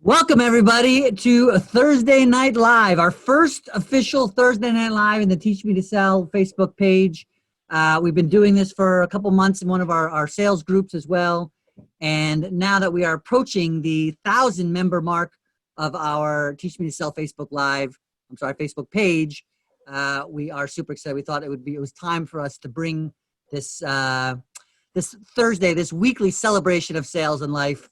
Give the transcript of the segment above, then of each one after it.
Welcome, everybody, to Thursday Night Live, our first official Thursday Night Live in the Teach Me to Sell Facebook page. We've been doing this for a couple months in one of our sales groups as well. And now that we are approaching the 1,000-member mark of our Teach Me to Sell Facebook Facebook page, we are super excited. We thought it was time for us to bring this Thursday, this weekly celebration of sales and life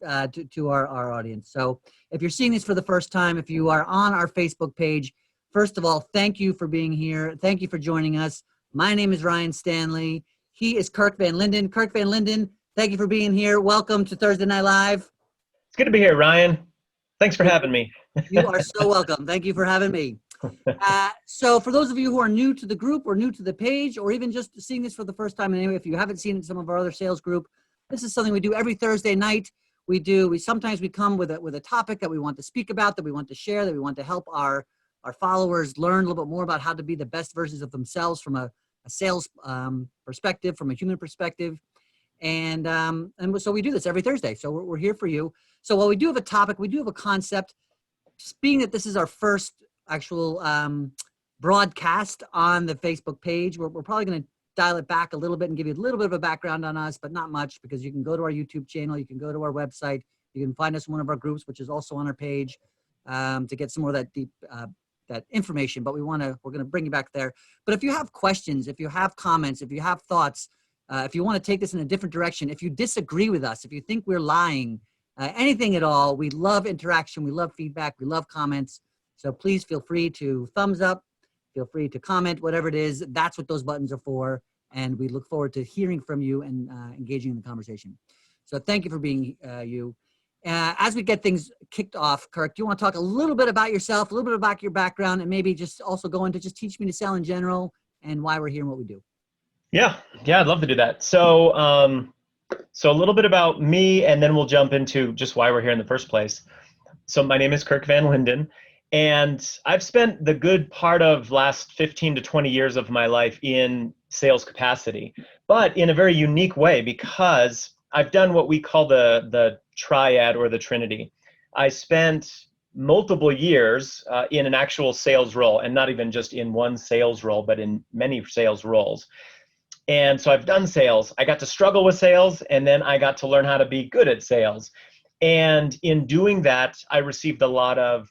to our audience. So if you're seeing this for the first time, if you are on our Facebook page, first of all, thank you for being here. Thank you for joining us. My name is Ryan Stanley. He is Kirk Van Linden. Kirk Van Linden, thank you for being here. Welcome to Thursday Night Live. It's good to be here, Ryan. Thanks for having me. You are so welcome. Thank you for having me. So for those of you who are new to the group or new to the page, or even just seeing this for the first time, anyway, if you haven't seen some of our other sales group, this is something we do every Thursday night. Sometimes we come with a topic that we want to speak about, that we want to share, that we want to help our followers learn a little bit more about how to be the best versions of themselves from a sales perspective, from a human perspective. And so we do this every Thursday. So we're here for you. So while we do have a topic, we do have a concept. Being that this is our first actual broadcast on the Facebook page, we're probably going to dial it back a little bit and give you a little bit of a background on us, but not much, because you can go to our YouTube channel, you can go to our website, you can find us in one of our groups, which is also on our page, to get some more of that deep that information. But we're going to bring you back there. But if you have questions, if you have comments, if you have thoughts, if you want to take this in a different direction, if you disagree with us, if you think we're lying, anything at all, we love interaction, we love feedback, we love comments. So please feel free to thumbs up, feel free to comment, whatever it is. That's what those buttons are for. And we look forward to hearing from you and engaging in the conversation. So thank you for being you. As we get things kicked off, Kirk, do you want to talk a little bit about yourself, a little bit about your background, and maybe just also go into just Teach Me to Sell in general and why we're here and what we do? Yeah, I'd love to do that. So a little bit about me, and then we'll jump into just why we're here in the first place. So my name is Kirk Van Linden. And I've spent the good part of last 15 to 20 years of my life in sales capacity, but in a very unique way, because I've done what we call the triad or the trinity. I spent multiple years in an actual sales role, and not even just in one sales role, but in many sales roles. And so I've done sales. I got to struggle with sales, and then I got to learn how to be good at sales. And in doing that, I received a lot of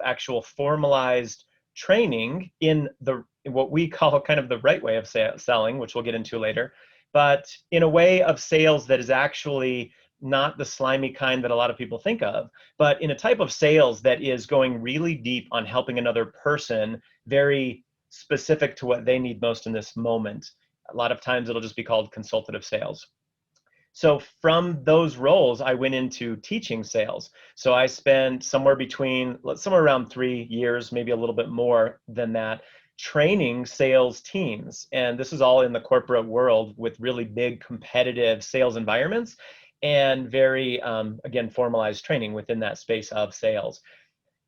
actual formalized training in what we call kind of the right way of selling, which we'll get into later, but in a way of sales that is actually not the slimy kind that a lot of people think of, but in a type of sales that is going really deep on helping another person, very specific to what they need most in this moment. A lot of times it'll just be called consultative sales. So from those roles, I went into teaching sales. So I spent somewhere around 3 years, maybe a little bit more than that, training sales teams. And this is all in the corporate world with really big competitive sales environments and very, again, formalized training within that space of sales.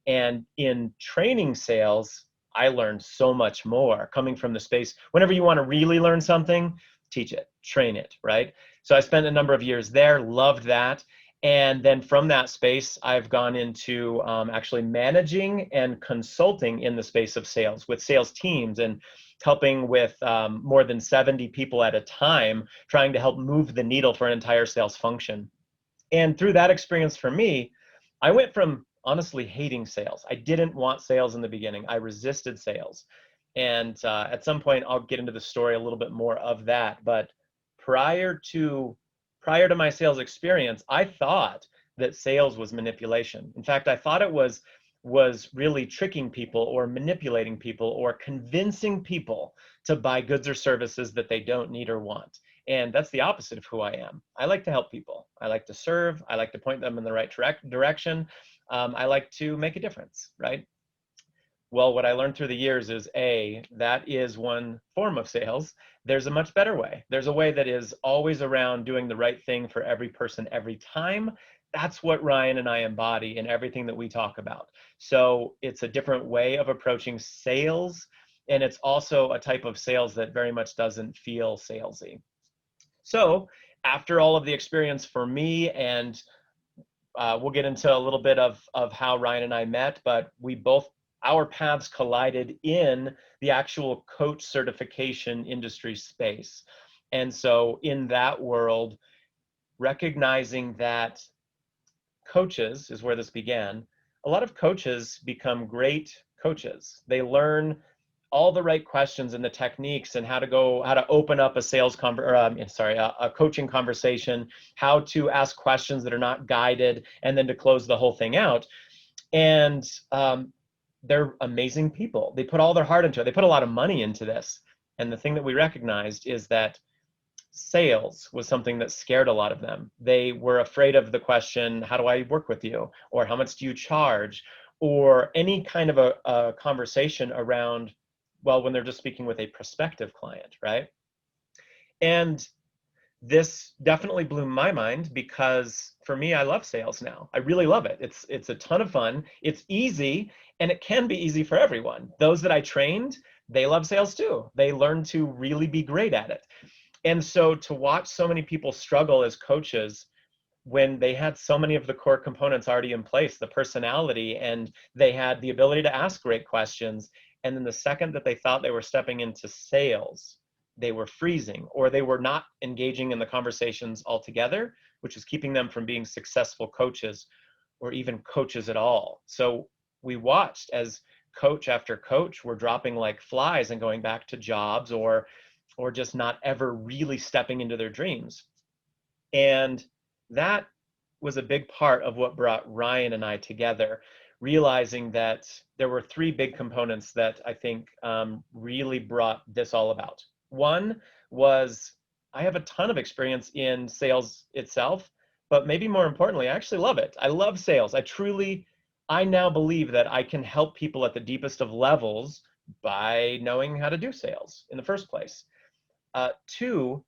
And in training sales, I learned so much more coming from the space. Whenever you want to really learn something, teach it, train it, right? So I spent a number of years there, loved that. And then from that space, I've gone into actually managing and consulting in the space of sales with sales teams and helping with more than 70 people at a time, trying to help move the needle for an entire sales function. And through that experience for me, I went from honestly hating sales. I didn't want sales in the beginning. I resisted sales. And at some point, I'll get into the story a little bit more of that. But prior to my sales experience, I thought that sales was manipulation. In fact, I thought it was really tricking people or manipulating people or convincing people to buy goods or services that they don't need or want. And that's the opposite of who I am. I like to help people. I like to serve. I like to point them in the right direction. I like to make a difference, right? Well, what I learned through the years is that is one form of sales. There's a much better way. There's a way that is always around doing the right thing for every person every time. That's what Ryan and I embody in everything that we talk about. So it's a different way of approaching sales. And it's also a type of sales that very much doesn't feel salesy. So after all of the experience for me and we'll get into a little bit of how Ryan and I met, but our paths collided in the actual coach certification industry space. And so in that world, recognizing that coaches is where this began. A lot of coaches become great coaches. They learn all the right questions and the techniques and how to open up a coaching conversation, how to ask questions that are not guided, and then to close the whole thing out. And they're amazing people. They put all their heart into it. They put a lot of money into this. And the thing that we recognized is that sales was something that scared a lot of them. They were afraid of the question, how do I work with you? Or how much do you charge? Or any kind of a conversation around, well, when they're just speaking with a prospective client, right? And this definitely blew my mind because for me, I love sales now. I really love it. It's a ton of fun. It's easy, and it can be easy for everyone. Those that I trained, they love sales too. They learn to really be great at it. And so to watch so many people struggle as coaches when they had so many of the core components already in place, the personality, and they had the ability to ask great questions. And then the second that they thought they were stepping into sales, they were freezing, or they were not engaging in the conversations altogether, which is keeping them from being successful coaches or even coaches at all. So we watched as coach after coach were dropping like flies and going back to jobs or just not ever really stepping into their dreams. And that was a big part of what brought Ryan and I together, realizing that there were three big components that I think really brought this all about. One was I have a ton of experience in sales itself, but maybe more importantly, I actually love it. I love sales. I now believe that I can help people at the deepest of levels by knowing how to do sales in the first place. Two,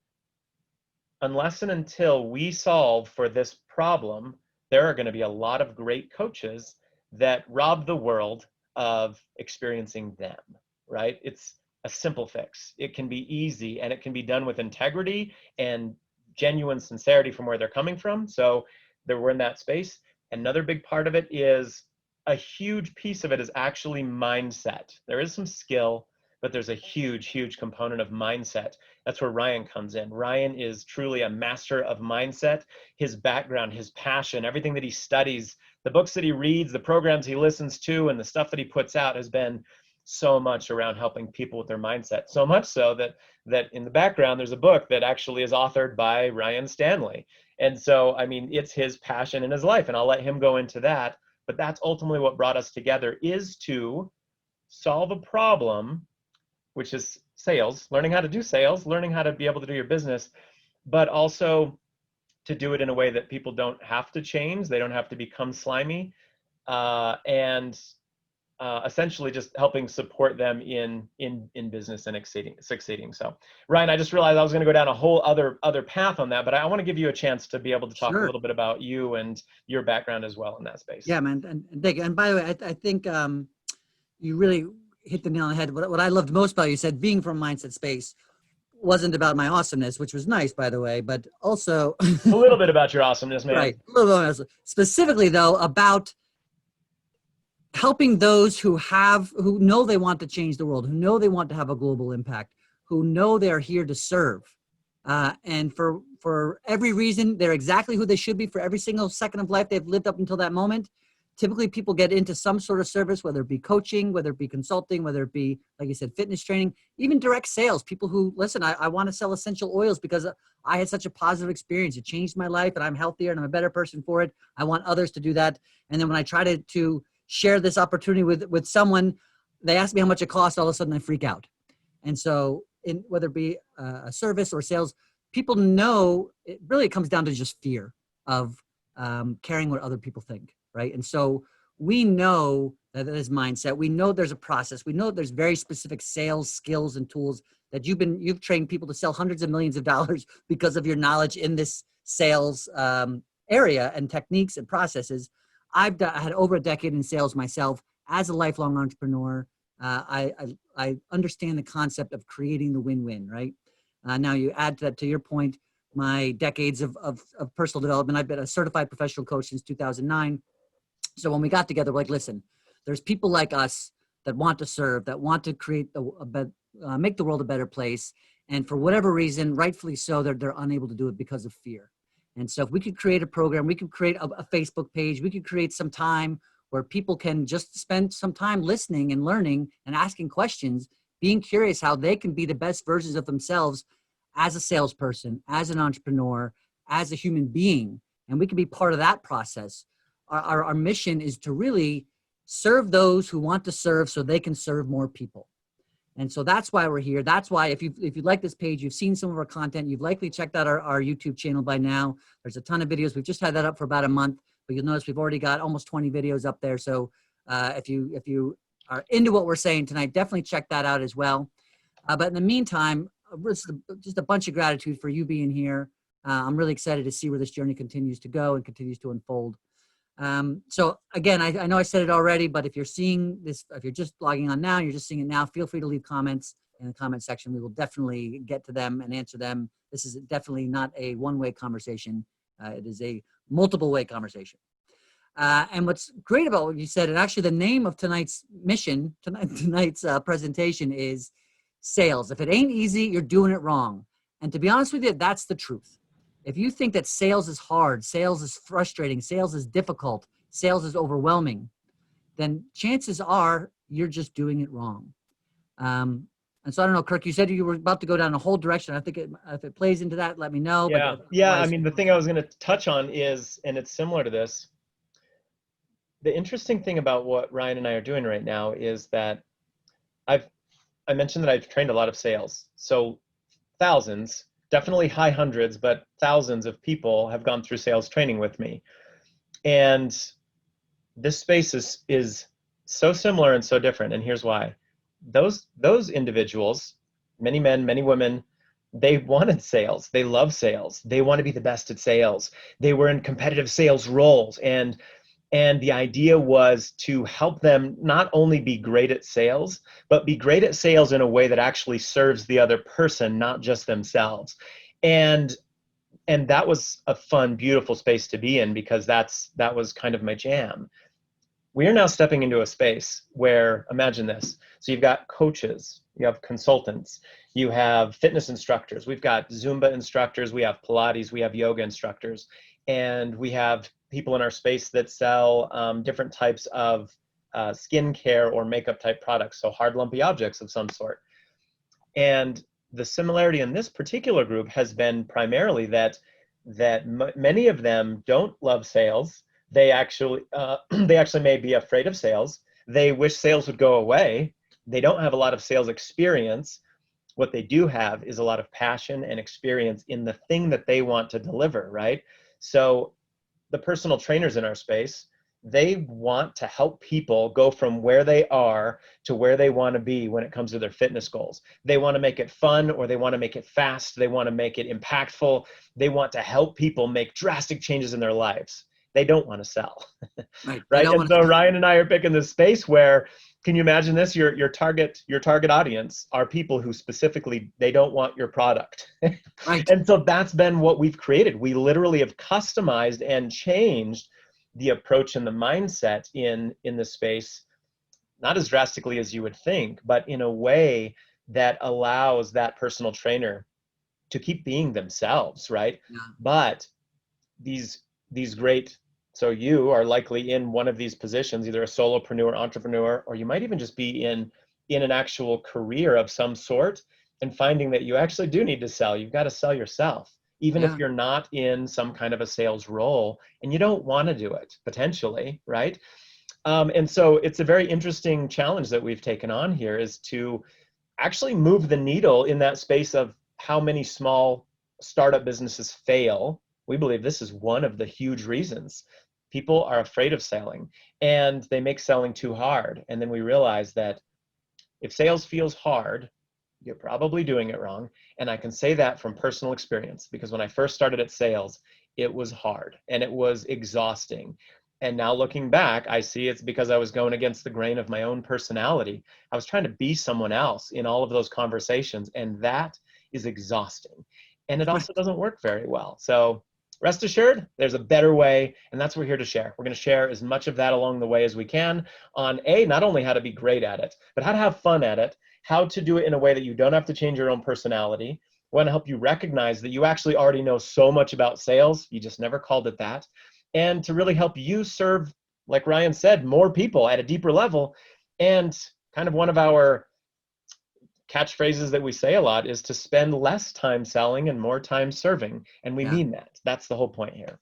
unless and until we solve for this problem, there are going to be a lot of great coaches that rob the world of experiencing them, right? It's a simple fix. It can be easy, and it can be done with integrity and genuine sincerity from where they're coming from. So we're in that space. Another big part of it is a huge piece of it is actually mindset. There is some skill, but there's a huge, huge component of mindset. That's where Ryan comes in. Ryan is truly a master of mindset. His background, his passion, everything that he studies, the books that he reads, the programs he listens to, and the stuff that he puts out has been so much around helping people with their mindset. So much so that in the background, there's a book that actually is authored by Ryan Stanley. And so, I mean, it's his passion in his life, and I'll let him go into that. But that's ultimately what brought us together, is to solve a problem, which is sales, learning how to do sales, learning how to be able to do your business, but also to do it in a way that people don't have to change. They don't have to become slimy, and essentially just helping support them in business and succeeding. So Ryan, I just realized I was going to go down a whole other path on that, but I want to give you a chance to be able to talk Sure. a little bit about you and your background as well in that space. Yeah, man. And by the way, I think you really hit the nail on the head. What I loved most about you said, being from mindset space wasn't about my awesomeness, which was nice, by the way, but also a little bit about your awesomeness, man. Right. A little bit, specifically though, about helping those who know they want to change the world, who know they want to have a global impact, who know they're here to serve. And for every reason, they're exactly who they should be for every single second of life they've lived up until that moment. Typically, people get into some sort of service, whether it be coaching, whether it be consulting, whether it be, like you said, fitness training, even direct sales. People who, listen, I want to sell essential oils because I had such a positive experience. It changed my life and I'm healthier and I'm a better person for it. I want others to do that. And then when I try to share this opportunity with someone, they ask me how much it costs, all of a sudden I freak out. And so whether it be a service or sales, people know it really comes down to just fear of caring what other people think. Right. And so we know that is mindset. We know there's a process. We know there's very specific sales skills and tools that you've trained people to sell hundreds of millions of dollars because of your knowledge in this sales area and techniques and processes. I had over a decade in sales myself as a lifelong entrepreneur. I understand the concept of creating the win-win, right? Now you add to that, to your point, my decades of personal development. I've been a certified professional coach since 2009. So when we got together, we're like, listen, there's people like us that want to serve, that want to create make the world a better place. And for whatever reason, rightfully so, they're unable to do it because of fear. And so if we could create a program, we could create a Facebook page, we could create some time where people can just spend some time listening and learning and asking questions, being curious how they can be the best versions of themselves as a salesperson, as an entrepreneur, as a human being. And we can be part of that process. Our mission is to really serve those who want to serve so they can serve more people. And so that's why we're here. That's why if you like this page, you've seen some of our content, you've likely checked out our YouTube channel by now. There's a ton of videos. We've just had that up for about a month, but you'll notice we've already got almost 20 videos up there. So if you are into what we're saying tonight, definitely check that out as well. But in the meantime, just a bunch of gratitude for you being here. I'm really excited to see where this journey continues to go and continues to unfold. So again, I know I said it already, but if you're seeing this, if you're just logging on now, you're just seeing it now, feel free to leave comments in the comment section. We will definitely get to them and answer them. This is definitely not a one-way conversation. It is a multiple-way conversation. And what's great about what you said, and actually the name of tonight's mission, tonight's presentation is sales. If it ain't easy, you're doing it wrong. And to be honest with you, that's the truth. If you think that sales is hard, sales is frustrating, sales is difficult, sales is overwhelming, then chances are you're just doing it wrong. And so I don't know, Kirk, you said you were about to go down a whole direction. I think if it plays into that, let me know. Yeah. Yeah. I mean, the thing I was going to touch on is, and it's similar to this, the interesting thing about what Ryan and I are doing right now is that I mentioned that I've trained a lot of sales. So thousands, definitely high hundreds, but thousands of people have gone through sales training with me. And this space is so similar and so different. And here's why. Those individuals, many men, many women, they wanted sales. They love sales. They want to be the best at sales. They were in competitive sales roles. And the idea was to help them not only be great at sales, but be great at sales in a way that actually serves the other person, not just themselves. And that was a fun, beautiful space to be in, because that was kind of my jam. We are now stepping into a space where, imagine this. So you've got coaches, you have consultants, you have fitness instructors, we've got Zumba instructors, we have Pilates, we have yoga instructors, and we have people in our space that sell different types of skincare or makeup type products, so hard lumpy objects of some sort. And the similarity in this particular group has been primarily that many of them don't love sales. They actually may be afraid of sales. They wish sales would go away. They don't have a lot of sales experience. What they do have is a lot of passion and experience in the thing that they want to deliver, right? So the personal trainers in our space, they want to help people go from where they are to where they want to be when it comes to their fitness goals. They want to make it fun, or they want to make it fast. They want to make it impactful. They want to help people make drastic changes in their lives. They don't want to sell, right? And so Ryan and I are picking this space where, can you imagine this? Your target audience are people who specifically, they don't want your product. Right. And so that's been what we've created. We literally have customized and changed the approach and the mindset in the space, not as drastically as you would think, but in a way that allows that personal trainer to keep being themselves, right? Yeah. But these great, so you are likely in one of these positions, either a solopreneur, entrepreneur, or you might even just be in an actual career of some sort, and finding that you actually do need to sell. You've got to sell yourself, even if you're not in some kind of a sales role and you don't want to do it, potentially, right? And so it's a very interesting challenge that we've taken on here, is to actually move the needle in that space of how many small startup businesses fail. We believe this is one of the huge reasons. People are afraid of selling, and they make selling too hard. And then we realize that if sales feels hard, you're probably doing it wrong. And I can say that from personal experience, because when I first started at sales, it was hard and it was exhausting. And now looking back, I see it's because I was going against the grain of my own personality. I was trying to be someone else in all of those conversations, and that is exhausting. and it also doesn't work very well. So rest assured, there's a better way, and that's what we're here to share. We're going to share as much of that along the way as we can on not only how to be great at it, but how to have fun at it, how to do it in a way that you don't have to change your own personality. We want to help you recognize that you actually already know so much about sales, you just never called it that, and to really help you serve, like Ryan said, more people at a deeper level. And kind of one of our catchphrases that we say a lot is to spend less time selling and more time serving. And we mean that. That's the whole point here.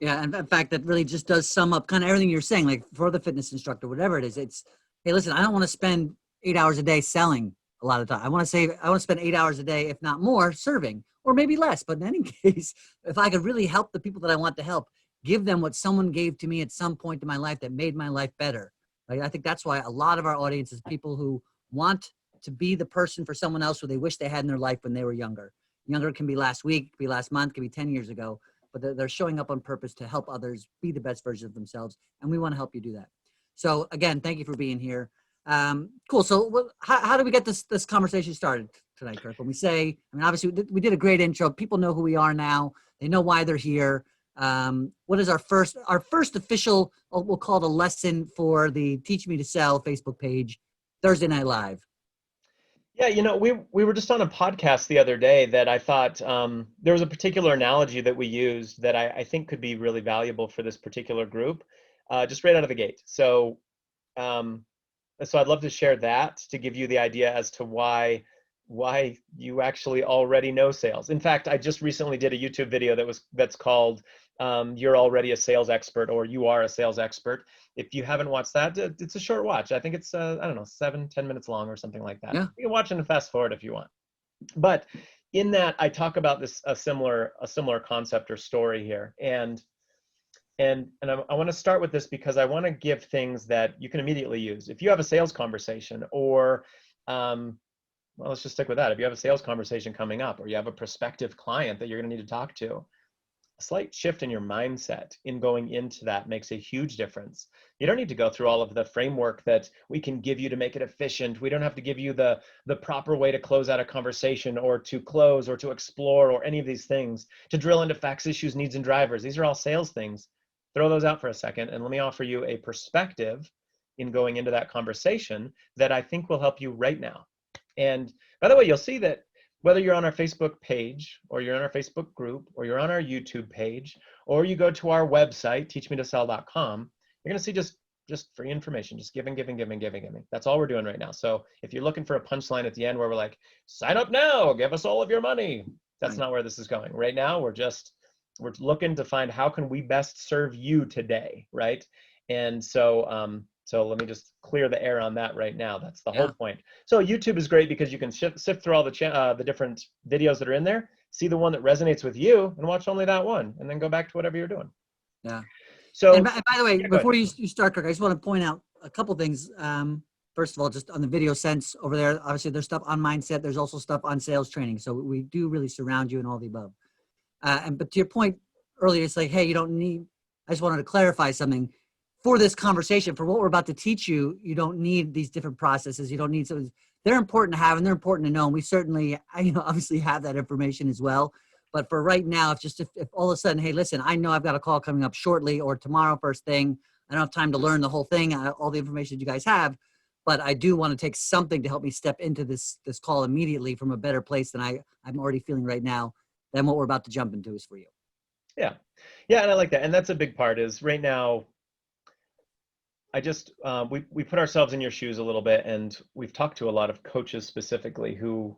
Yeah. And in fact, that really just does sum up kind of everything you're saying, like for the fitness instructor, whatever it is, it's, hey, listen, I don't want to spend 8 hours a day selling a lot of time. I want to spend 8 hours a day, if not more, serving, or maybe less. But in any case, if I could really help the people that I want to help, give them what someone gave to me at some point in my life that made my life better. Right? I think that's why a lot of our audience is people who want to be the person for someone else who they wish they had in their life when they were younger. Younger can be last week, can be last month, can be 10 years ago, but they're showing up on purpose to help others be the best version of themselves. And we want to help you do that. So again, thank you for being here. Cool. So how do we get this conversation started tonight, Kirk? When we say, I mean, obviously we did a great intro. People know who we are now. They know why they're here. What is our first official, we'll call it a lesson for the Teach Me to Sell Facebook page, Thursday Night Live? Yeah, we were just on a podcast the other day that I thought there was a particular analogy that we used that I think could be really valuable for this particular group, just right out of the gate. So I'd love to share that to give you the idea as to why you actually already know sales. In fact, I just recently did a YouTube video that's called You're Already a Sales Expert, or You Are a Sales Expert. If you haven't watched that, it's a short watch. I think it's, 7-10 minutes long or something like that. Yeah. You can watch and fast forward if you want. But in that, I talk about a similar concept or story here. And I want to start with this because I want to give things that you can immediately use. If you have a sales conversation, or well, let's just stick with that. If you have a sales conversation coming up, or you have a prospective client that you're going to need to talk to, a slight shift in your mindset in going into that makes a huge difference. You don't need to go through all of the framework that we can give you to make it efficient. We don't have to give you the proper way to close out a conversation, or to close, or to explore, or any of these things, to drill into facts, issues, needs, and drivers. These are all sales things. Throw those out for a second, and let me offer you a perspective in going into that conversation that I think will help you right now. And by the way, you'll see that whether you're on our Facebook page, or you're on our Facebook group, or you're on our YouTube page, or you go to our website, teachmetosell.com, you're going to see just free information, just giving. That's all we're doing right now. So if you're looking for a punchline at the end where we're like, sign up now, give us all of your money, that's not where this is going. Right now, we're looking to find how can we best serve you today, right? And so let me just clear the air on that right now. That's the whole point. So YouTube is great because you can sift through all the different videos that are in there, see the one that resonates with you, and watch only that one, and then go back to whatever you're doing. Yeah. So, and by the way, before you start, Kirk, I just want to point out a couple things. First of all, just on the video sense over there, obviously there's stuff on mindset. There's also stuff on sales training. So we do really surround you in all the above. But to your point earlier, it's like, hey, you don't need, I just wanted to clarify something for this conversation, for what we're about to teach you. You don't need these different processes. You don't need some, they're important to have, and they're important to know. And we certainly, obviously have that information as well. But for right now, if all of a sudden, hey, listen, I know I've got a call coming up shortly, or tomorrow first thing, I don't have time to learn the whole thing, all the information you guys have, but I do want to take something to help me step into this call immediately from a better place than I'm already feeling right now, then what we're about to jump into is for you. Yeah, and I like that. And that's a big part is right now, I just, we put ourselves in your shoes a little bit, and we've talked to a lot of coaches specifically who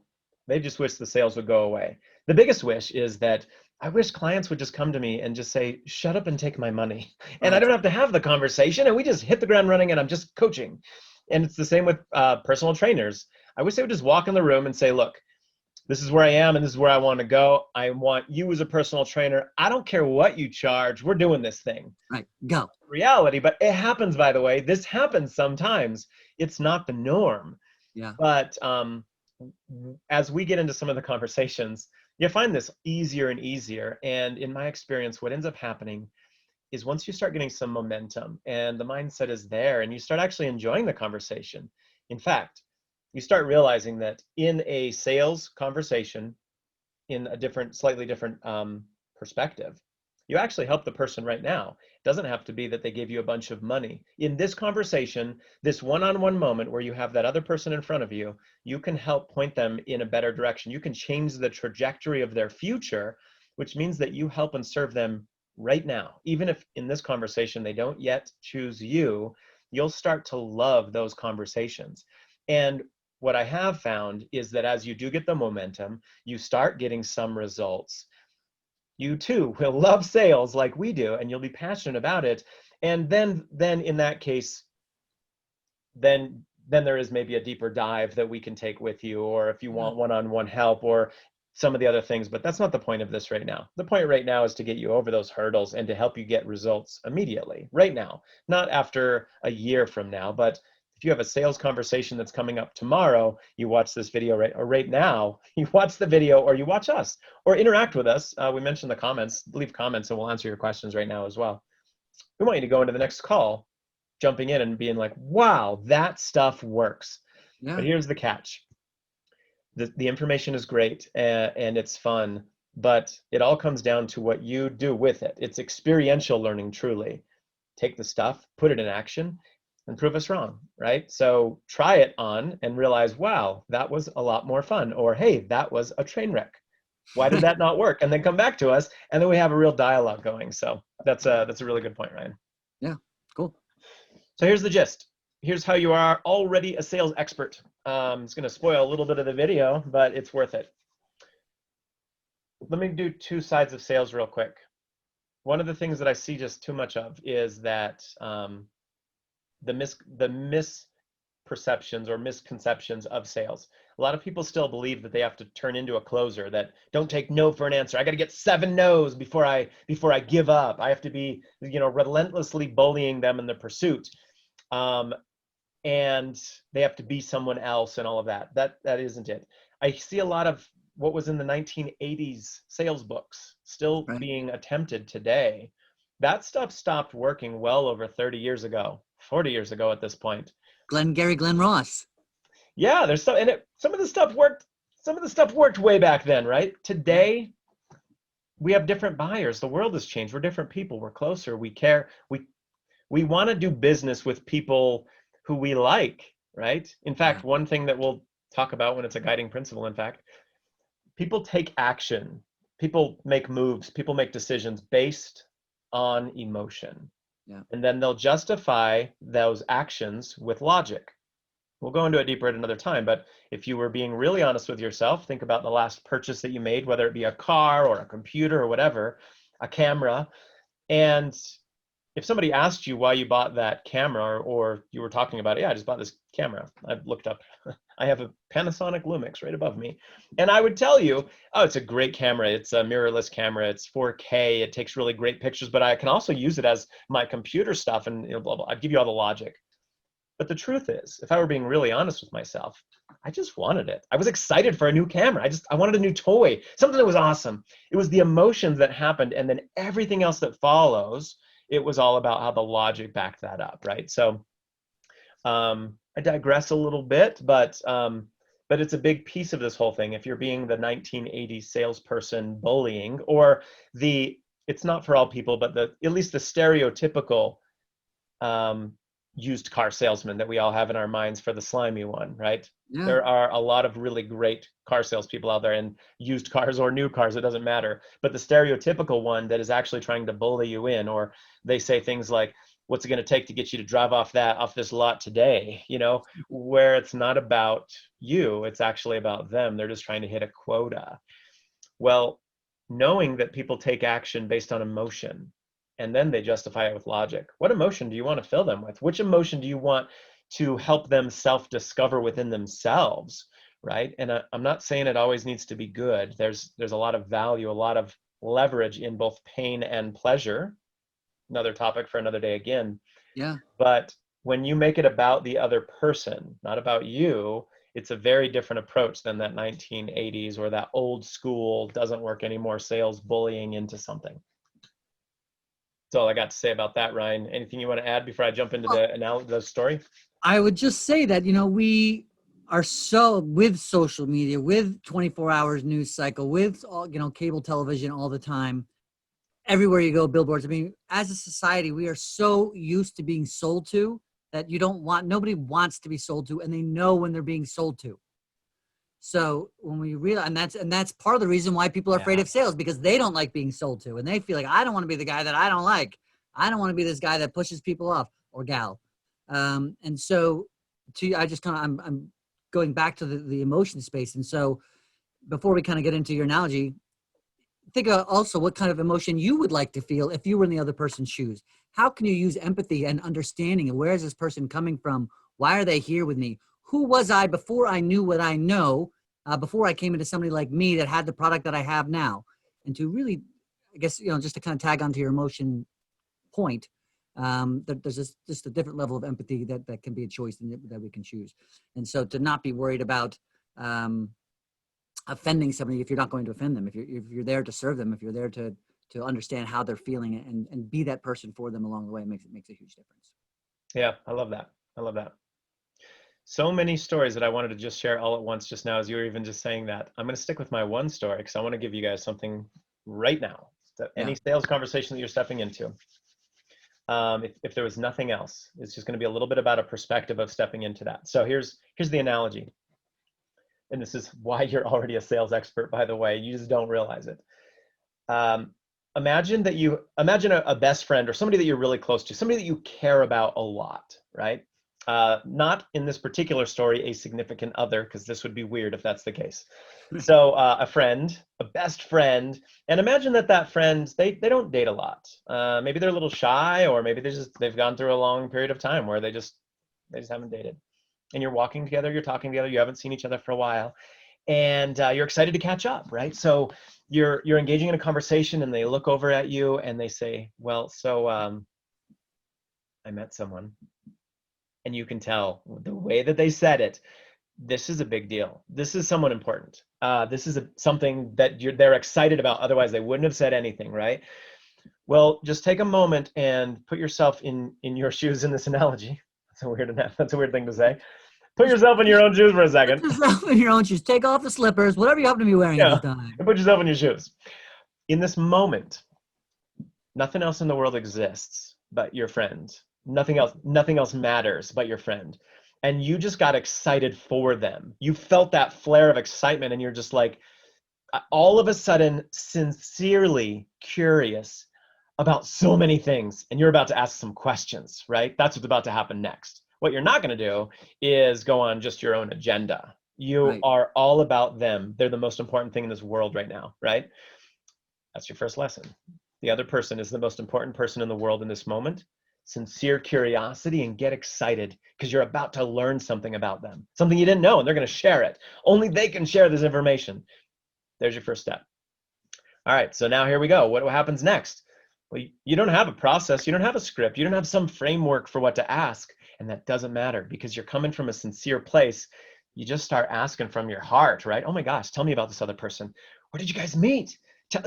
they just wish the sales would go away. The biggest wish is that I wish clients would just come to me and just say, shut up and take my money. And I don't have to have the conversation, and we just hit the ground running, and I'm just coaching. And it's the same with personal trainers. I wish they would just walk in the room and say, look, this is where I am and this is where I want to go. I want you as a personal trainer. I don't care what you charge. We're doing this thing. Right, go. Reality, but it happens, by the way. This happens sometimes. It's not the norm. Yeah. But as we get into some of the conversations, you find this easier and easier. And in my experience, what ends up happening is once you start getting some momentum and the mindset is there and you start actually enjoying the conversation. In fact, you start realizing that in a sales conversation, in a different, slightly different perspective. You actually help the person right now. It doesn't have to be that they give you a bunch of money. In this conversation, this one-on-one moment where you have that other person in front of you, you can help point them in a better direction. You can change the trajectory of their future, which means that you help and serve them right now. Even if in this conversation they don't yet choose you, you'll start to love those conversations. And what I have found is that as you do get the momentum, you start getting some results. You too will love sales like we do, and you'll be passionate about it. And then in that case, then there is maybe a deeper dive that we can take with you, or if you want one-on-one help or some of the other things, but that's not the point of this right now. The point right now is to get you over those hurdles and to help you get results immediately, right now, not after a year from now. But if you have a sales conversation that's coming up tomorrow, you watch this video right now, you watch the video, or you watch us, or interact with us. We mentioned the comments, leave comments and we'll answer your questions right now as well. We want you to go into the next call, jumping in and being like, wow, that stuff works. Yeah. But here's the catch. The information is great and it's fun, but it all comes down to what you do with it. It's experiential learning, truly. Take the stuff, put it in action, and prove us wrong, right? So try it on and realize, wow, that was a lot more fun. Or, hey, that was a train wreck. Why did that not work? And then come back to us, and then we have a real dialogue going. So that's a really good point, Ryan. Yeah, cool. So here's the gist. Here's how you are already a sales expert. It's going to spoil a little bit of the video, but it's worth it. Let me do two sides of sales real quick. One of the things that I see just too much of is that the misperceptions or misconceptions of sales. A lot of people still believe that they have to turn into a closer, that don't take no for an answer. I got to get 7 no's before I give up. I have to be, relentlessly bullying them in the pursuit. And they have to be someone else and all of that. That isn't it. I see a lot of what was in the 1980s sales books still being attempted today. That stuff stopped working well over 30 years ago, 40 years ago at this point. Glenn Ross. Yeah, there's some of the stuff worked. Some of the stuff worked way back then, right? Today, we have different buyers. The world has changed. We're different people. We're closer. We care. We want to do business with people who we like, right? In fact, one thing that we'll talk about when it's a guiding principle, in fact, people take action. People make moves. People make decisions based on emotion. Yeah. And then they'll justify those actions with logic. We'll go into it deeper at another time, but if you were being really honest with yourself, think about the last purchase that you made, whether it be a car or a computer or whatever, a camera. And if somebody asked you why you bought that camera, or you were talking about, I just bought this camera. I've looked up, I have a Panasonic Lumix right above me. And I would tell you, oh, it's a great camera. It's a mirrorless camera. It's 4K. It takes really great pictures, but I can also use it as my computer stuff and blah, blah. I'd give you all the logic. But the truth is, if I were being really honest with myself, I just wanted it. I was excited for a new camera. I wanted a new toy, something that was awesome. It was the emotions that happened, and then everything else that follows, it was all about how the logic backed that up, right? So I digress a little bit, but it's a big piece of this whole thing. If you're being the 1980s salesperson bullying, or it's not for all people, but at least the stereotypical used car salesman that we all have in our minds for the slimy one, right? Yeah. There are a lot of really great car salespeople out there, and used cars or new cars, it doesn't matter. But the stereotypical one that is actually trying to bully you in, or they say things like, what's it going to take to get you to drive off this lot today? Where it's not about you, it's actually about them. They're just trying to hit a quota. Well, knowing that people take action based on emotion, and then they justify it with logic. What emotion do you want to fill them with? Which emotion do you want to help them self-discover within themselves, right? And I'm not saying it always needs to be good. There's a lot of value, a lot of leverage in both pain and pleasure. Another topic for another day again. Yeah. But when you make it about the other person, not about you, it's a very different approach than that 1980s or that old school, doesn't work anymore, sales bullying into something. That's all I got to say about that, Ryan. Anything you want to add before I jump into the story? I would just say that, are so, with social media, with 24 hours news cycle, with all, cable television all the time, everywhere you go, billboards. I mean, as a society, we are so used to being sold to that nobody wants to be sold to, and they know when they're being sold to. So when we realize, and that's part of the reason why people are afraid of sales, because they don't like being sold to, and they feel like, I don't want to be the guy that I don't like. I don't want to be this guy that pushes people off, or gal. And so I just I'm going back to the emotion space. And so before we kind of get into your analogy, think also what kind of emotion you would like to feel if you were in the other person's shoes. How can you use empathy and understanding? And where is this person coming from? Why are they here with me? Who was I before I knew what I know, before I came into somebody like me that had the product that I have now? And to really, I guess, just to kind of tag onto your emotion point, there's just a different level of empathy that can be a choice that we can choose. And so to not be worried about offending somebody if you're not going to offend them, if you're there to serve them, if you're there to understand how they're feeling and be that person for them along the way, makes a huge difference. Yeah, I love that. So many stories that I wanted to just share all at once just now as you were even just saying that. I'm going to stick with my one story because I want to give you guys something right now. Any sales conversation that you're stepping into, if there was nothing else, it's just going to be a little bit about a perspective of stepping into that. So here's the analogy. And this is why you're already a sales expert, by the way. You just don't realize it. Imagine a best friend or somebody that you're really close to, somebody that you care about a lot, right? Not in this particular story, a significant other, because this would be weird if that's the case. So a friend, a best friend, and imagine that friend, they don't date a lot. Maybe they're a little shy, or maybe they've gone through a long period of time where they just haven't dated. And you're walking together, you're talking together, you haven't seen each other for a while, and you're excited to catch up, right? So you're engaging in a conversation, and they look over at you and they say, well, so I met someone. And you can tell the way that they said it, this is a big deal. This is someone important. This is something that they're excited about. Otherwise, they wouldn't have said anything, right? Well, just take a moment and put yourself in your shoes in this analogy. That's a weird thing to say. Put yourself in your own shoes for a second. Put yourself in your own shoes. Take off the slippers, whatever you happen to be wearing at this time. And put yourself in your shoes. In this moment, nothing else in the world exists but your friend. Nothing else matters but your friend. And you just got excited for them. You felt that flare of excitement, and you're just like, all of a sudden, sincerely curious about so many things. And you're about to ask some questions, right? That's what's about to happen next. What you're not going to do is go on just your own agenda. You are all about them. They're the most important thing in this world right now, right? That's your first lesson. The other person is the most important person in the world in this moment. Sincere curiosity, and get excited because you're about to learn something about them, something you didn't know, and they're going to share it. Only they can share this information. There's your first step. All right, so now here we go. What happens next? Well, you don't have a process. You don't have a script. You don't have some framework for what to ask, and that doesn't matter because you're coming from a sincere place. You just start asking from your heart, right? Oh my gosh, tell me about this other person. Where did you guys meet?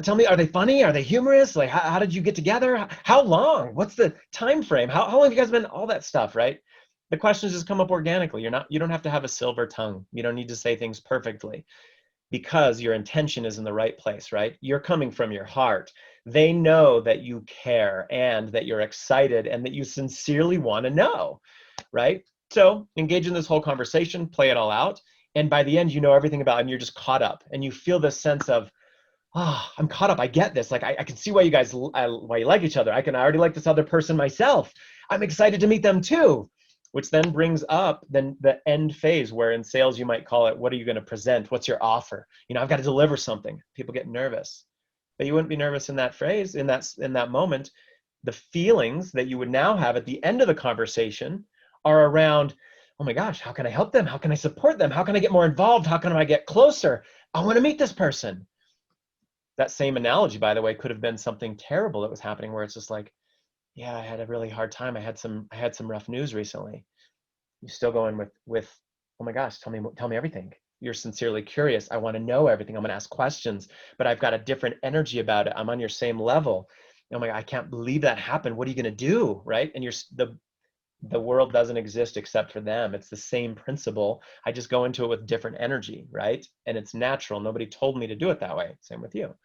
Tell me, are they funny? Are they humorous? Like, how did you get together? How long? What's the time frame? How long have you guys been? All that stuff, right? The questions just come up organically. You don't have to have a silver tongue. You don't need to say things perfectly because your intention is in the right place, right? You're coming from your heart. They know that you care and that you're excited and that you sincerely want to know, right? So engage in this whole conversation, play it all out. And by the end, you know everything about it, and you're just caught up, and you feel this sense of, I'm caught up. I get this. Like, I can see why you like each other. I already like this other person myself. I'm excited to meet them too, which then brings up then the end phase where in sales, you might call it, what are you going to present? What's your offer? I've got to deliver something. People get nervous, but you wouldn't be nervous in that phrase, in that moment. The feelings that you would now have at the end of the conversation are around, oh my gosh, how can I help them? How can I support them? How can I get more involved? How can I get closer? I want to meet this person. That same analogy, by the way, could have been something terrible that was happening where it's just like, yeah, I had a really hard time. I had some rough news recently. You're still going with, oh my gosh, tell me everything. You're sincerely curious. I want to know everything. I'm going to ask questions, but I've got a different energy about it. I'm on your same level. Oh my God, I can't believe that happened. What are you going to do? Right? And the world doesn't exist except for them. It's the same principle. I just go into it with different energy, right? And it's natural. Nobody told me to do it that way. Same with you.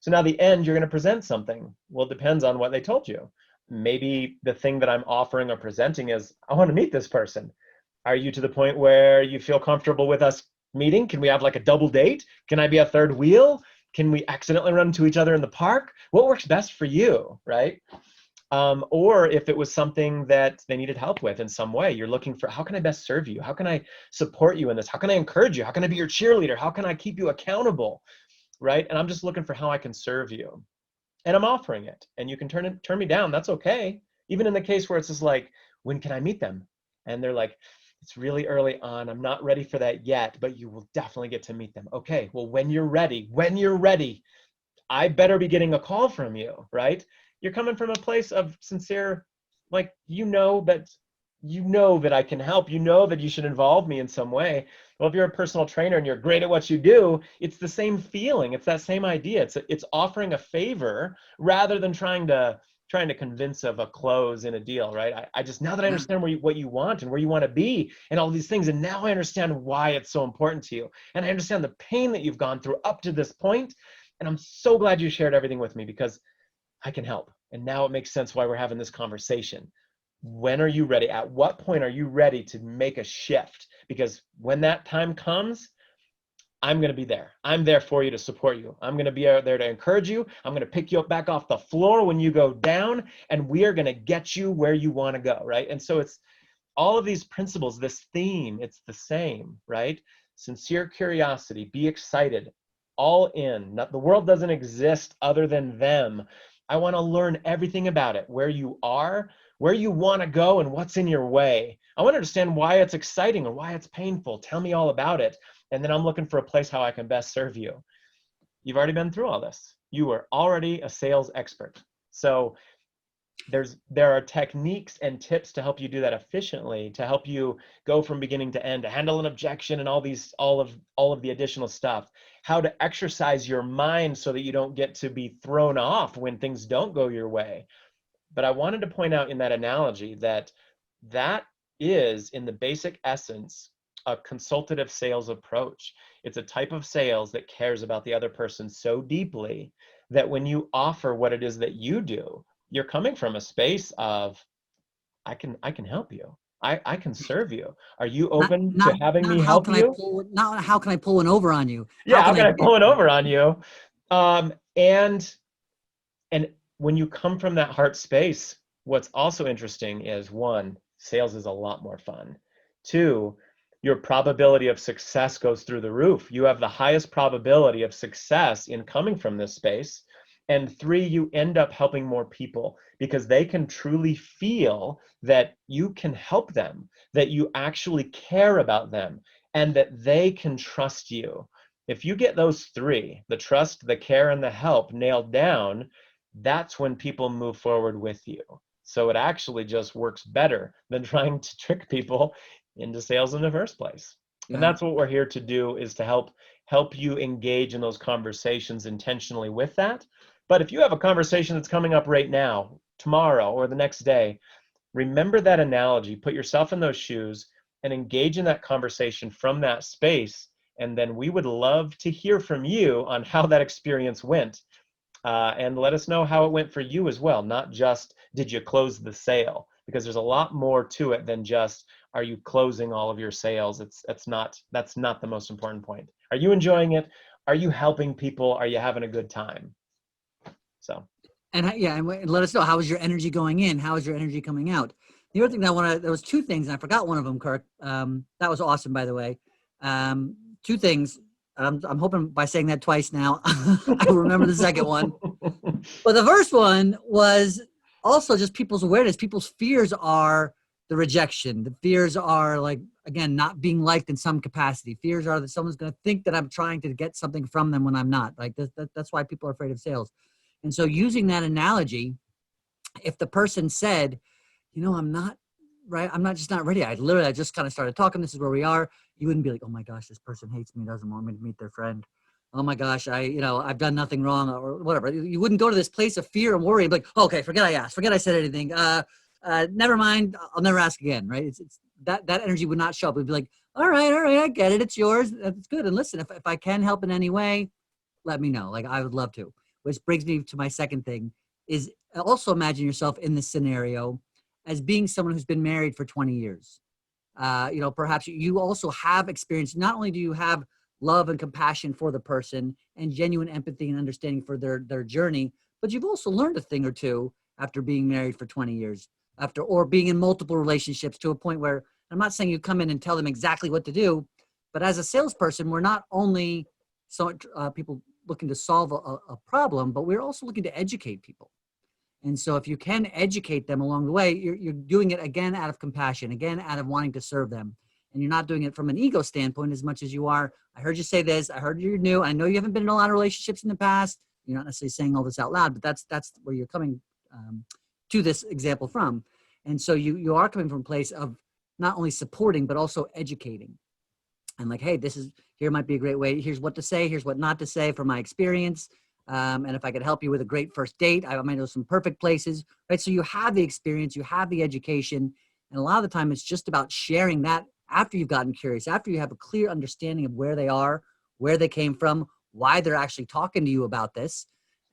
So now the end, you're going to present something. Well, it depends on what they told you. Maybe the thing that I'm offering or presenting is, I want to meet this person. Are you to the point where you feel comfortable with us meeting? Can we have like a double date? Can I be a third wheel? Can we accidentally run into each other in the park? What works best for you, right? Or if it was something that they needed help with in some way, you're looking for, how can I best serve you? How can I support you in this? How can I encourage you? How can I be your cheerleader? How can I keep you accountable, right? And I'm just looking for how I can serve you. And I'm offering it. And you can turn me down. That's okay. Even in the case where it's just like, when can I meet them? And they're like, it's really early on. I'm not ready for that yet, but you will definitely get to meet them. Okay, well, when you're ready, I better be getting a call from you, right? You're coming from a place of sincere, like, you know that I can help, that you should involve me in some way. Well, if you're a personal trainer and you're great at what you do, it's the same feeling. It's that same idea. It's offering a favor rather than trying to convince of a close in a deal, right? I just, now that I understand what you want and where you want to be and all these things, and now I understand why it's so important to you. And I understand the pain that you've gone through up to this point. And I'm so glad you shared everything with me, because I can help. And now it makes sense why we're having this conversation. When are you ready? At what point are you ready to make a shift? Because when that time comes, I'm going to be there. I'm there for you to support you. I'm going to be out there to encourage you. I'm going to pick you up back off the floor when you go down, and we are going to get you where you want to go, right? And so it's all of these principles, this theme, it's the same, right? Sincere curiosity, be excited, all in. The world doesn't exist other than them. I want to learn everything about it, where you are, where you want to go, and what's in your way. I want to understand why it's exciting or why it's painful. Tell me all about it. And then I'm looking for a place how I can best serve you. You've already been through all this. You are already a sales expert. So there are techniques and tips to help you do that efficiently, to help you go from beginning to end, to handle an objection and all of the additional stuff. How to exercise your mind so that you don't get to be thrown off when things don't go your way. But I wanted to point out in that analogy that is, in the basic essence, a consultative sales approach. It's a type of sales that cares about the other person so deeply that when you offer what it is that you do, you're coming from a space of, I can help you. I can serve you. Are you open to having me help you? Not how can I pull one over on you? Yeah, how can I pull it over on you? And when you come from that heart space, what's also interesting is, one, sales is a lot more fun. Two, your probability of success goes through the roof. You have the highest probability of success in coming from this space. And three, you end up helping more people because they can truly feel that you can help them, that you actually care about them, and that they can trust you. If you get those three, the trust, the care, and the help nailed down, that's when people move forward with you. So it actually just works better than trying to trick people into sales in the first place. Yeah. And that's what we're here to do, is to help you engage in those conversations intentionally with that. But if you have a conversation that's coming up right now, tomorrow, or the next day, remember that analogy, put yourself in those shoes and engage in that conversation from that space. And then we would love to hear from you on how that experience went. And let us know how it went for you as well, not just did you close the sale, because there's a lot more to it than just, are you closing all of your sales? That's not the most important point. Are you enjoying it? Are you helping people? Are you having a good time? So. And let us know, how was your energy going in? How is your energy coming out? The other thing that there was two things, and I forgot one of them, Kirk. That was awesome, by the way. Two things. I'm hoping by saying that twice now, I remember the second one. But the first one was also just people's awareness. People's fears are the rejection. The fears are, like, again, not being liked in some capacity. Fears are that someone's going to think that I'm trying to get something from them when I'm not. Like that's why people are afraid of sales. And so using that analogy, if the person said, I'm not right, I'm just not ready. I just kind of started talking. This is where we are. You wouldn't be like, oh my gosh, this person hates me, doesn't want me to meet their friend. Oh my gosh, I've done nothing wrong or whatever. You wouldn't go to this place of fear and worry, like, okay, forget I asked, forget I said anything. never mind, I'll never ask again, right? It's that energy would not show up. We'd be like, all right, I get it. It's yours. That's good. And listen, if I can help in any way, let me know. Like, I would love to. Which brings me to my second thing is also imagine yourself in this scenario as being someone who's been married for 20 years. Perhaps you also have experience. Not only do you have love and compassion for the person and genuine empathy and understanding for their journey, but you've also learned a thing or two after being married for 20 years, or being in multiple relationships to a point where, I'm not saying you come in and tell them exactly what to do, but as a salesperson, we're not only people looking to solve a problem, but we're also looking to educate people. And so if you can educate them along the way, you're doing it again out of compassion, again out of wanting to serve them. And you're not doing it from an ego standpoint as much as you are, I heard you say this, I heard you're new, I know you haven't been in a lot of relationships in the past. You're not necessarily saying all this out loud, but that's where you're coming to this example from. And so you are coming from a place of not only supporting, but also educating. And like, hey, here might be a great way. Here's what to say. Here's what not to say from my experience. And if I could help you with a great first date, I might know some perfect places, right? So you have the experience, you have the education. And a lot of the time it's just about sharing that after you've gotten curious, after you have a clear understanding of where they are, where they came from, why they're actually talking to you about this.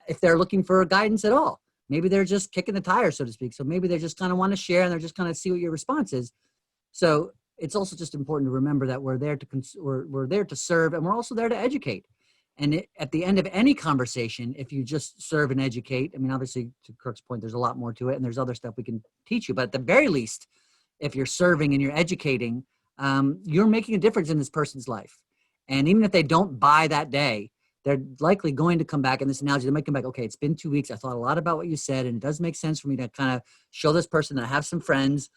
If they're looking for guidance at all, maybe they're just kicking the tires, so to speak. So maybe they just kind of want to share and they're just kind of see what your response is. So it's also just important to remember that we're there to serve, and we're also there to educate. And at the end of any conversation, if you just serve and educate, I mean, obviously to Kirk's point, there's a lot more to it and there's other stuff we can teach you, but at the very least, if you're serving and you're educating, you're making a difference in this person's life. And even if they don't buy that day, they're likely going to come back. In this analogy, they might come back, okay, it's been 2 weeks. I thought a lot about what you said, and it does make sense for me to kind of show this person that I have some friends.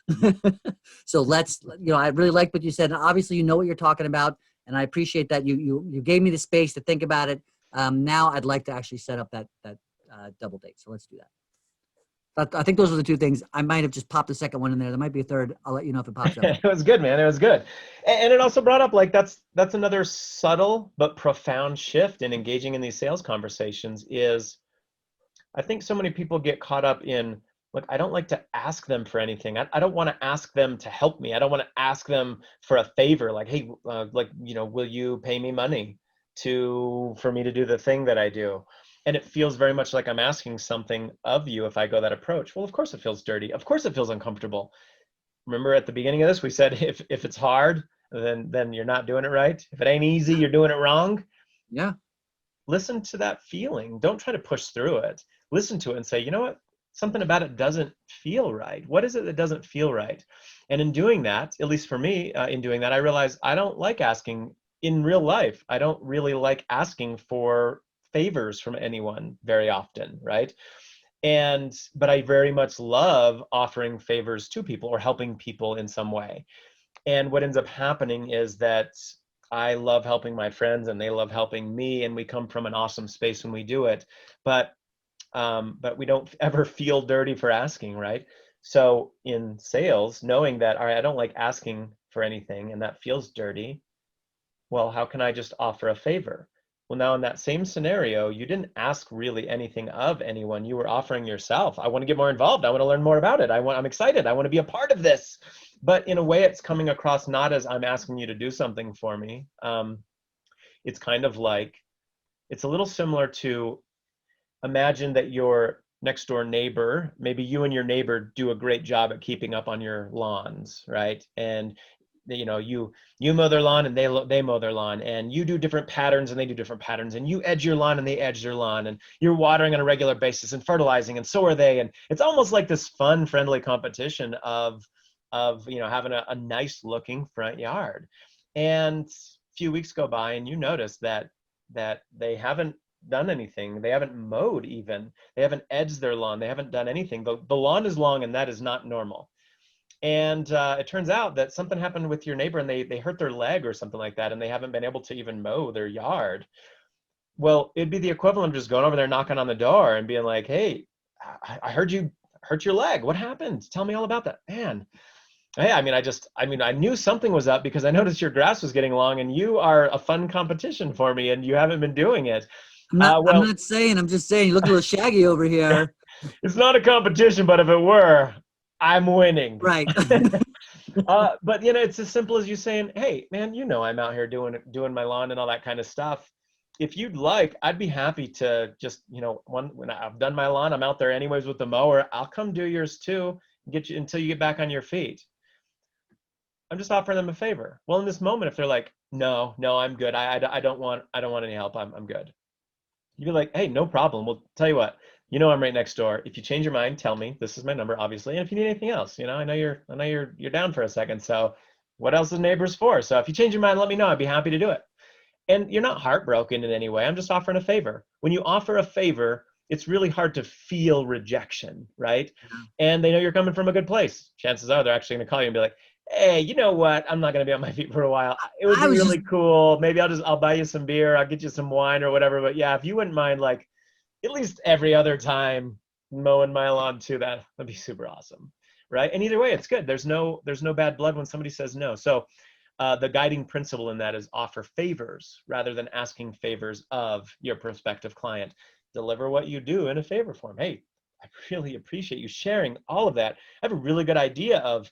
So I really like what you said. And obviously you know what you're talking about. And I appreciate that you gave me the space to think about it. Now I'd like to actually set up that double date. So let's do that. But I think those are the two things. I might have just popped the second one in there. There might be a third. I'll let you know if it pops up. It was good, man. It was good. And it also brought up, like, that's another subtle but profound shift in engaging in these sales conversations is I think so many people get caught up in, look, I don't like to ask them for anything. I don't want to ask them to help me. I don't want to ask them for a favor. Like, hey, will you pay me money for me to do the thing that I do? And it feels very much like I'm asking something of you if I go that approach. Well, of course it feels dirty. Of course it feels uncomfortable. Remember at the beginning of this, we said if it's hard, then you're not doing it right. If it ain't easy, you're doing it wrong. Yeah. Listen to that feeling. Don't try to push through it. Listen to it and say, you know what? Something about it doesn't feel right. What is it that doesn't feel right? And in doing that, at least for me, in doing that, I realized I don't like asking in real life. I don't really like asking for favors from anyone very often, right? But I very much love offering favors to people or helping people in some way. And what ends up happening is that I love helping my friends and they love helping me, and we come from an awesome space when we do it. But we don't ever feel dirty for asking, right? So in sales, knowing that, all right, I don't like asking for anything and that feels dirty. Well, how can I just offer a favor? Well, now in that same scenario, you didn't ask really anything of anyone. You were offering yourself. I want to get more involved. I want to learn more about it. I'm excited. I want to be a part of this. But in a way, it's coming across not as I'm asking you to do something for me. It's kind of like, it's a little similar to, imagine that your next door neighbor, maybe you and your neighbor do a great job at keeping up on your lawns, right? And you mow their lawn and they mow their lawn, and you do different patterns and they do different patterns, and you edge your lawn and they edge their lawn, and you're watering on a regular basis and fertilizing, and so are they. And it's almost like this fun, friendly competition of having a nice looking front yard. And a few weeks go by and you notice that they haven't done anything. They haven't mowed even. They haven't edged their lawn. They haven't done anything. The lawn is long, and that is not normal. And it turns out that something happened with your neighbor and they hurt their leg or something like that, and they haven't been able to even mow their yard. Well, it'd be the equivalent of just going over there, knocking on the door and being like, hey, I heard you hurt your leg. What happened? Tell me all about that. Man, hey, I knew something was up because I noticed your grass was getting long, and you are a fun competition for me, and you haven't been doing it. I'm just saying, you look a little shaggy over here. It's not a competition, but if it were, I'm winning. Right. But it's as simple as you saying, hey, man, I'm out here doing my lawn and all that kind of stuff. If you'd like, I'd be happy to just, when I've done my lawn, I'm out there anyways with the mower. I'll come do yours too, get you until you get back on your feet. I'm just offering them a favor. Well, in this moment, if they're like, no, I'm good. I don't want any help. I'm good. You'd be like, hey, no problem. Well, tell you what, I'm right next door. If you change your mind, tell me. This is my number, obviously. And if you need anything else, I know you're down for a second. So what else is neighbors for? So if you change your mind, let me know. I'd be happy to do it. And you're not heartbroken in any way. I'm just offering a favor. When you offer a favor, it's really hard to feel rejection, right? And they know you're coming from a good place. Chances are they're actually going to call you and be like, hey, you know what? I'm not going to be on my feet for a while. It would be really cool. Maybe I'll buy you some beer. I'll get you some wine or whatever. But yeah, if you wouldn't mind, like at least every other time mowing my lawn too, that'd be super awesome. Right. And either way, it's good. There's no bad blood when somebody says no. So the guiding principle in that is offer favors rather than asking favors of your prospective client. Deliver what you do in a favor form. Hey, I really appreciate you sharing all of that. I have a really good idea of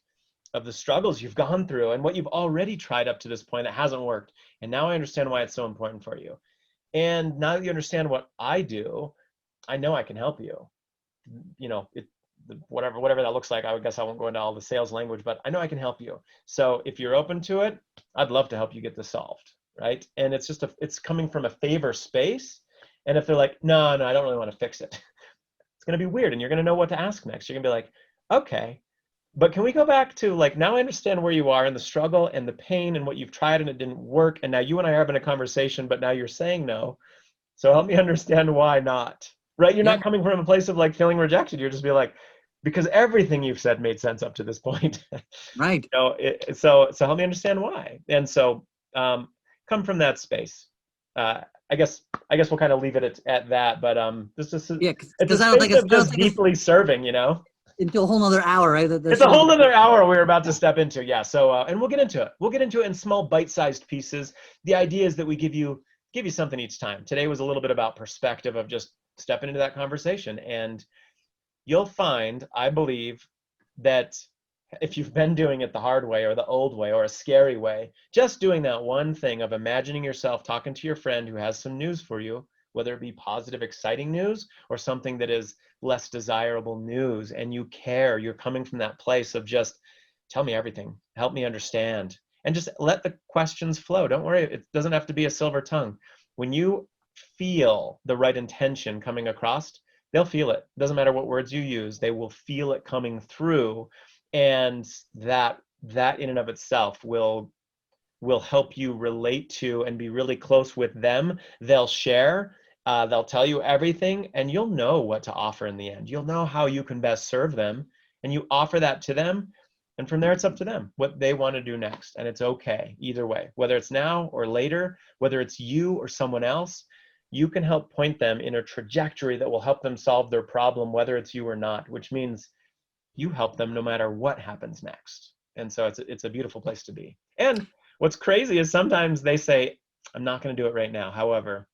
the struggles you've gone through and what you've already tried up to this point that hasn't worked. And now I understand why it's so important for you. And now that you understand what I do, I know I can help you. Whatever that looks like, I guess I won't go into all the sales language, but I know I can help you. So if you're open to it, I'd love to help you get this solved, right? And it's coming from a favor space. And if they're like, no, I don't really want to fix it, it's going to be weird. And you're going to know what to ask next. You're going to be like, okay, but can we go back to like, now I understand where you are and the struggle and the pain and what you've tried and it didn't work. And now you and I are having a conversation, but now you're saying no. So help me understand why not, right? You're not coming from a place of like feeling rejected. You're just be like, because everything you've said made sense up to this point. Right. So help me understand why. And so come from that space. I guess we'll kind of leave it at that. But this is it's a space of just deeply serving, into a whole nother hour, right? It's a whole nother hour we're about to step into. Yeah. So and we'll get into it. We'll get into it in small bite-sized pieces. The idea is that we give you something each time. Today was a little bit about perspective of just stepping into that conversation. And you'll find, I believe, that if you've been doing it the hard way or the old way or a scary way, just doing that one thing of imagining yourself talking to your friend who has some news for you, whether it be positive, exciting news or something that is less desirable news, and you care, you're coming from that place of just tell me everything, help me understand, and just let the questions flow. Don't worry, it doesn't have to be a silver tongue. When you feel the right intention coming across, they'll feel it. Doesn't matter what words you use, they will feel it coming through. And that in and of itself will help you relate to and be really close with them. They'll share, they'll tell you everything, and you'll know what to offer in the end. You'll know how you can best serve them, and you offer that to them. And from there, it's up to them what they want to do next. And it's okay either way, whether it's now or later, whether it's you or someone else. You can help point them in a trajectory that will help them solve their problem, whether it's you or not, which means you help them no matter what happens next. And so it's a beautiful place to be. And what's crazy is sometimes they say, I'm not going to do it right now. However,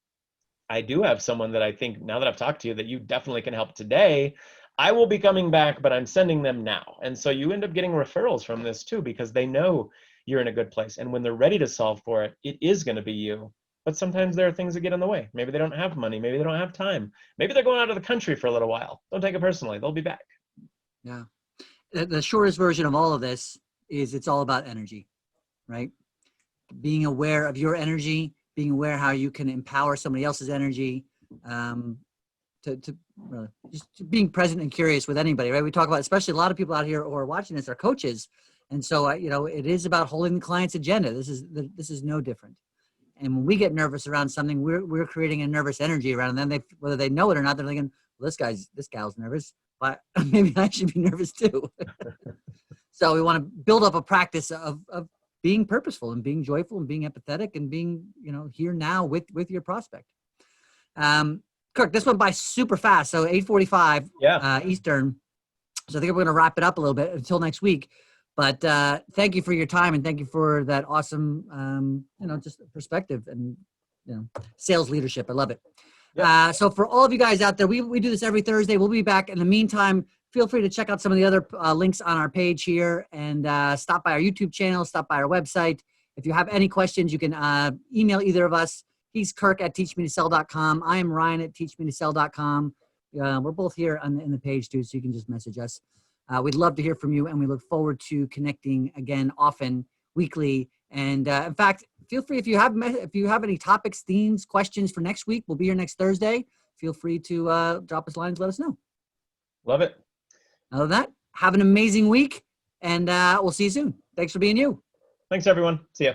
I do have someone that I think, now that I've talked to you, that you definitely can help today. I will be coming back, but I'm sending them now. And so you end up getting referrals from this too, because they know you're in a good place. And when they're ready to solve for it, it is going to be you. But sometimes there are things that get in the way. Maybe they don't have money. Maybe they don't have time. Maybe they're going out of the country for a little while. Don't take it personally. They'll be back. Yeah. The shortest version of all of this is it's all about energy, right? Being aware of your energy, being aware how you can empower somebody else's energy, just being present and curious with anybody, right? We talk about, especially a lot of people out here who are watching this are coaches. And so, it is about holding the client's agenda. This is no different. And when we get nervous around something, we're creating a nervous energy around them. Whether they know it or not, they're thinking, well, this gal's nervous, but maybe I should be nervous too. So we want to build up a practice of being purposeful and being joyful and being empathetic and being, here now with your prospect. Kirk, this went by super fast. So 8:45 Eastern. So I think we're going to wrap it up a little bit until next week. But thank you for your time, and thank you for that awesome, just perspective and, sales leadership. I love it. Yep. So for all of you guys out there, we do this every Thursday. We'll be back. In the meantime, feel free to check out some of the other links on our page here, and stop by our YouTube channel, stop by our website. If you have any questions, you can email either of us. He's Kirk at teachmetosell.com. I am Ryan at teachmetosell.com. We're both here in the page too, so you can just message us. We'd love to hear from you, and we look forward to connecting again often, weekly. And in fact, feel free if you have any topics, themes, questions for next week. We'll be here next Thursday. Feel free to drop us lines, let us know. Love it. Other than that, have an amazing week, and we'll see you soon. Thanks for being you. Thanks, everyone. See ya.